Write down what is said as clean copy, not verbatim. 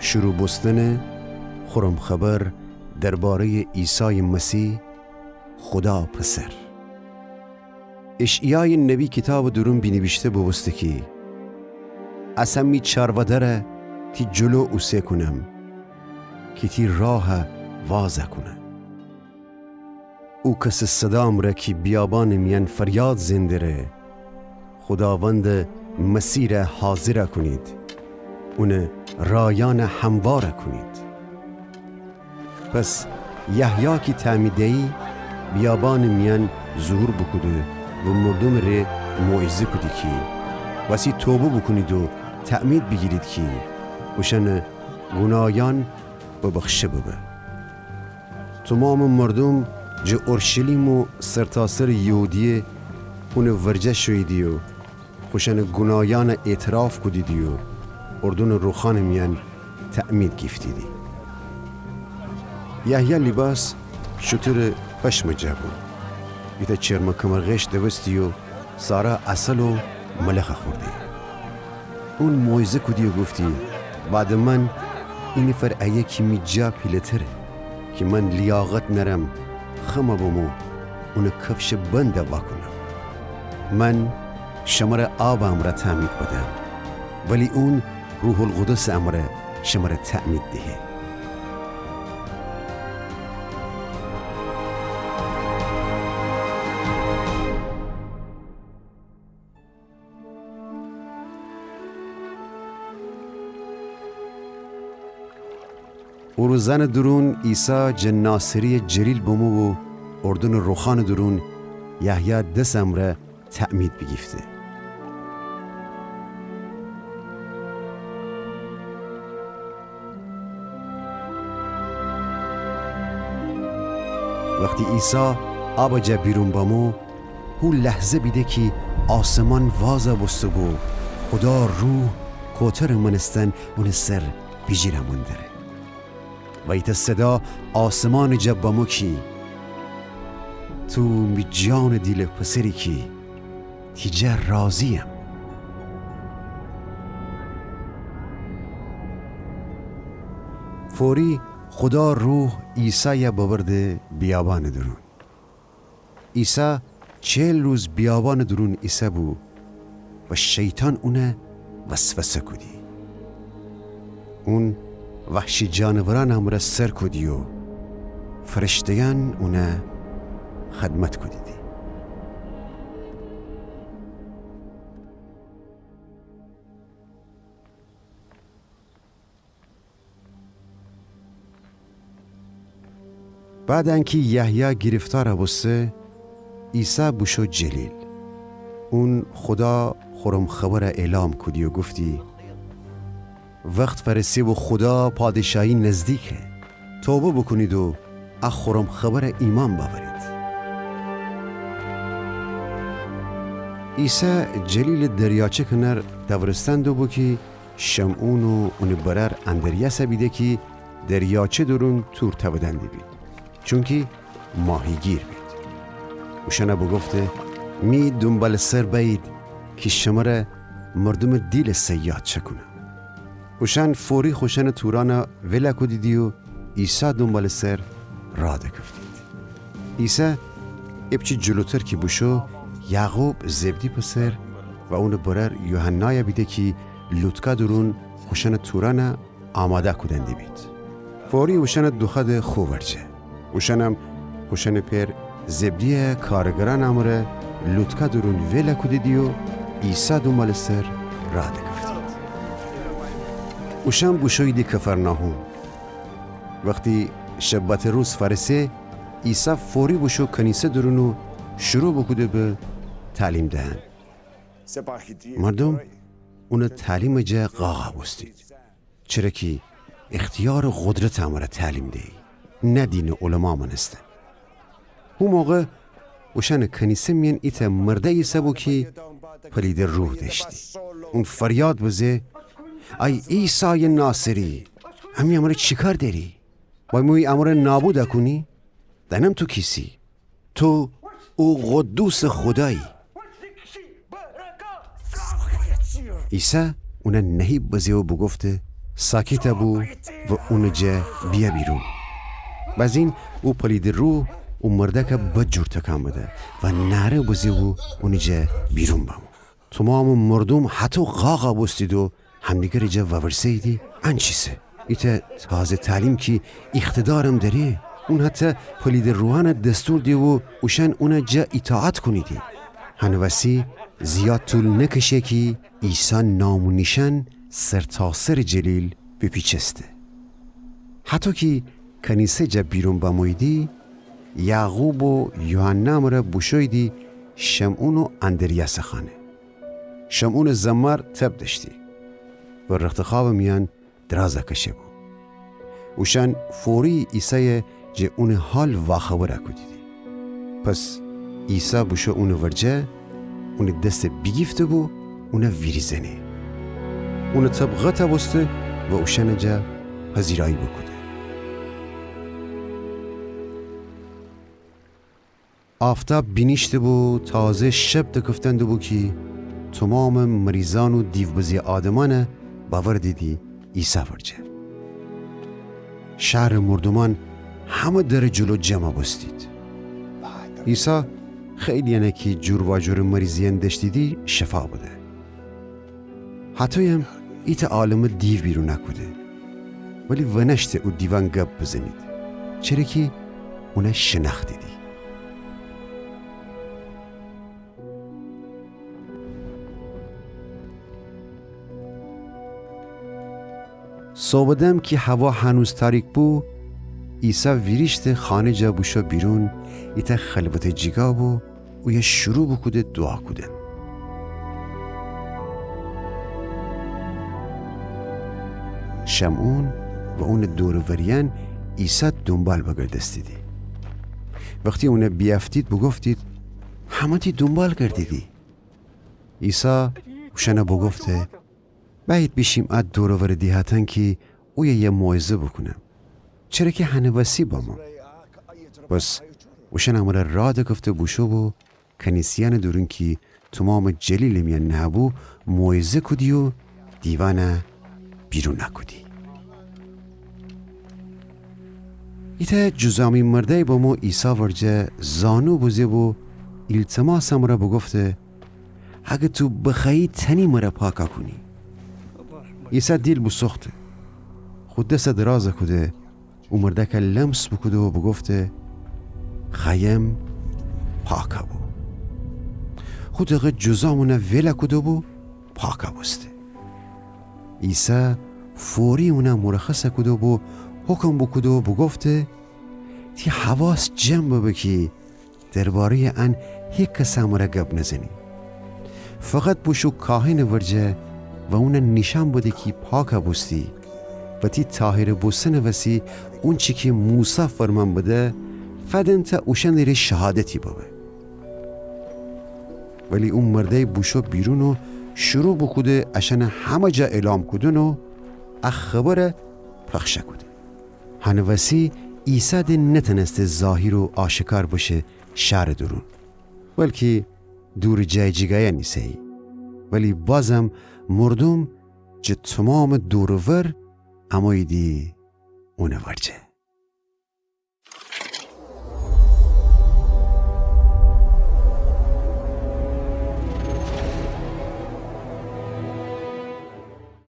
شروع بستن خرم خبر درباره عیسی مسیح خدا پسر. اشعیای نبی کتاب درون بینوشته بوسته کی اسمی چارودره تی جلو اوسه کنم که تی راه وازه کنم. او کس صدام را که بیابان میان فریاد زندره خداوند مسیر حاضر کنید، اون رایان هموار کنید. پس یحیی که تعمیدهی بیابان میان ظهور بکده و مردم ره موعظه کدی که وسی توبه بکنید و تعمید بگیرید که وشن گناهان ببخشه ببه. تمام مردم جه اورشلیم و سرتاسر یهودیه اون ورجه شویدی و خوشن گناهان اعتراف کدیدی و اردون روخان میان تعمید گفتیدی. یحیی لباس شطور پشم جبون ایتا چرم کمرغش دوستی و سارا اصل و ملخ خوردی. اون موعظه کدی و گفتی بعد من این فر ایه که می جا پیلتره که من لیاقت نرم خمه بمو اون کفش بنده باکنم. من شمر آب امره تعمید بدم ولی اون روح القدس امره شمر تعمید دهه. او روزن درون عیسی جناسری جلیل بمو و اردن روخان درون یحیی دس امره تعمید بگیفته. وقتی عیسی آب جا بیرون بامو هو لحظه بیده که آسمان وازه بستگو خدا روح کوتر منستن اون سر بیجیرمون داره و ایتا صدا آسمان جا بامو کی تو می جان دیل پسری کی تیجه راضیم. فوری خدا روح عیسی ببرده بیابان درون. عیسی 40 روز بیابان درون عیسی بو و شیطان اونه وسوسه کدی. اون وحشی جانوران همرا سر کدی و فرشتیان اونه خدمت کدیدی. بعد انکی یحیی گرفتار بسته عیسی بوشو جلیل. اون خدا خورم خبر اعلام کدی و گفتی وقت فرسی و خدا پادشاهی نزدیکه، توبه بکنید و خورم خبر ایمان باورید. عیسی جلیل دریاچه کنر دورستان دو بو که شمعون و اون برر اندریه بیده که دریاچه درون تور تبدندی بید چونکه ماهی گیر بید. وشنه بگفته می دنبال سر بید که شماره مردم دیل سیاد چکنه. وشن فوری خوشن توران وله کدیدی و عیسی دنبال سر راده کفتید. عیسی ابچی جلوتر که بوشو یعقوب زبدی پسر و اون برر یوحنای بیده که لوتکا درون خوشن توران آماده کدندی بید. فوری وشن دوخد خوورجه. وشنم خوشن پر زبدی کارگران امره لوتکا درون وله کدیدی و عیسی دنبال سر راده کفتید. وشن بوشویدی کفرناهوم. وقتی شبت روز فرسه عیسی فوری بوشو کنیسه درونو شروع بکده به تعلیم دهن. مردم اون تعلیم جا قاقا بستید چرا که اختیار قدرت امره تعلیم دهی نه دین علما منستن. اون موقع وشن کنیسه میان ایتا مرده عیسی بو که پلید روح داشتی. اون فریاد بزه ای عیسی ناصری همی امره چی کار داری؟ باید موی امره نابود کنی؟ دنم تو کیسی؟ تو او قدوس خدایی. عیسی اونه نهیب بزه و بگفته ساکت بو و اونجا بیا بیرون. بعدین او پلید رو و مردک بد جور تکان بده و نره بزی و اونجا بیرون بامو. تمام مردم حتی غاقا بستید و همدیگر جا وورسیدی انچیسه. ایتا تازه تعلیم کی اقتدارم داری. اون حتی پلید روحان دستور دی و اوشن اون جا اطاعت کنیدی. هنوسی زیاد طول نکشه کی عیسی نام و نشان سرتاسر جلیل بپیچسته. حتی که کنیسه جا بیرون بامویدی یعقوب و یوحنا مره بوشویدی شمعون و اندریاس خانه. شمعون زمار تب داشتی و رختخواب میان درازه کشه بود. اوشن فوری عیسی جه اون حال واخبره کدیدی. پس عیسی بوشو اون ورجه اون دست بگیفته بو اون ویریزنه. اون طبقه تبسته و اوشن جا پذیرایی بکده. آفتاب بینیشته بو تازه شب دکفتنده بو که تمام مریضان و دیوبزی آدمانه باور دیدی عیسی ورجه. شهر مردمان همه در جلو جمع بستید. عیسی خیلی نکی جور و جور مریضیان داشتیدی شفا بده. حتی هم ایت عالم دیو بیرون نکوده. ولی ونشته او دیوان گب بزنید. چرا که اونه شناخت دیدی. صبحدم که هوا هنوز تاریک بو عیسی ویریشت خانه جا بوشا بیرون ایتا خلوت جیگا بو و یه شروع بکوده دعا کودن. شمعون و اون دوروریان عیسی دنبال بگردستیدی. وقتی اون بیافتید بگفتید همه تی دنبال کردیدی. عیسی وشنه بگفته باید بیشیم اد دورور دیهاتن که او یه موعظه بکنم. چرا که هنوسی با ما. بس وشن امر را گفته بوشو و کنیسیان دورن که تمام جلیل میان نبو موعظه کدی و دیوانه بیرون نکدی. ایتا جزامی مرده با ما عیسی ورجه زانو بوزه و التماس امر بگفته اگه تو بخوایی تنی مرا پاکا کنی. عیسی دیل بسخته خود دست درازه کده و مردک لمس بکده و بگفته خیم پاکا بو. خود اگه جزامونه ویله کده بو پاکا بسته. عیسی فوری اونه مرخصه کده و حکم بکده و بگفته تی حواس جمع بکی درباره ان هیچ کس هماره گب نزنی. فقط بوشو کاهن ورجه و اون نشان بوده که پاکا بستی و تی طاهر بوسن وسی اون چی که موسی فرمان بده فدن تا اوشن لیره شهادتی بابه. ولی اون مرده بوشو بیرونو شروع بکده اشن همه جا اعلام کدن و اخبار پخشه کده. هنوسی عیسی ده نتنست ظاهر و آشکار باشه شهر درون بلکه دور جای جگایه نیسه. ولی بازم مردم جه تمام دورور امایدی اونه ورجه.